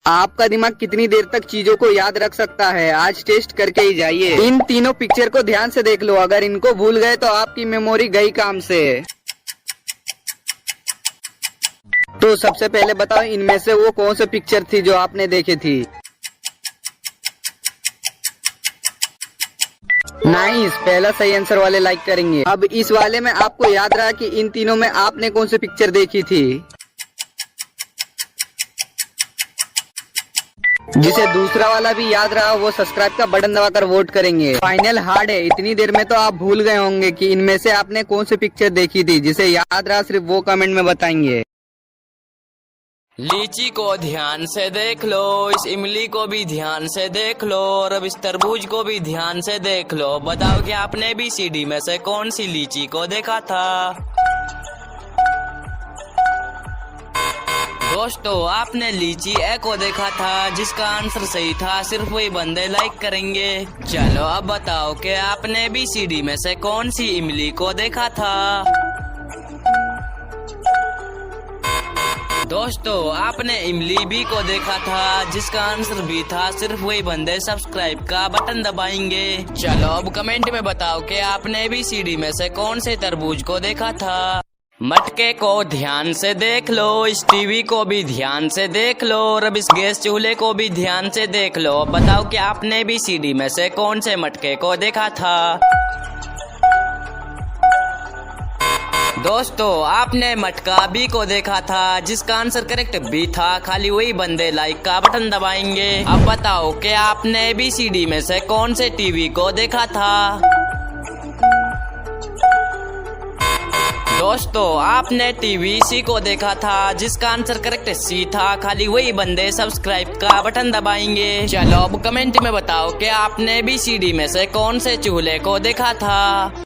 आपका दिमाग कितनी देर तक चीजों को याद रख सकता है, आज टेस्ट करके ही जाइए। इन तीनों पिक्चर को ध्यान से देख लो, अगर इनको भूल गए तो आपकी मेमोरी गई काम से। तो सबसे पहले बताओ, इनमें से वो कौन सी पिक्चर थी जो आपने देखी थी? नाइस, पहला सही आंसर वाले लाइक करेंगे। अब इस वाले में आपको याद रहा कि इन तीनों में आपने कौन सी पिक्चर देखी थी? जिसे दूसरा वाला भी याद रहा वो सब्सक्राइब का बटन दबाकर वोट करेंगे। फाइनल हार्ड है, इतनी देर में तो आप भूल गए होंगे कि इनमें से आपने कौन सी पिक्चर देखी थी। जिसे याद रहा सिर्फ वो कमेंट में बताएंगे। लीची को ध्यान से देख लो, इस इमली को भी ध्यान से देख लो, और अब इस तरबूज को भी ध्यान से देख लो। बताओ कि आपने भी सीडी में से कौन सी लीची को देखा था? दोस्तों, आपने लीची ए को देखा था, जिसका आंसर सही था। सिर्फ वही बंदे लाइक करेंगे। चलो अब बताओ कि आपने भी सीडी में से कौन सी इमली को देखा था? दोस्तों, आपने इमली बी को देखा था, जिसका आंसर भी था। सिर्फ वही बंदे सब्सक्राइब का बटन दबाएंगे। चलो अब कमेंट में बताओ कि आपने भी सीडी में से कौन से तरबूज को देखा था। मटके को ध्यान से देख लो, इस टीवी को भी ध्यान से देख लो, और अब इस गैस चूल्हे को भी ध्यान से देख लो। बताओ कि आपने भी सीडी में से कौन से मटके को देखा था। दोस्तों, आपने मटका बी को देखा था, जिसका आंसर करेक्ट बी था। खाली वही बंदे लाइक का बटन दबाएंगे। अब बताओ कि आपने भी सीडी में से कौन से टीवी को देखा था। दोस्तों, आपने टीवी सी को देखा था, जिसका आंसर करेक्ट सी था। खाली वही बंदे सब्सक्राइब का बटन दबाएंगे। चलो अब कमेंट में बताओ कि आपने भी सीडी में से कौन से चूल्हे को देखा था।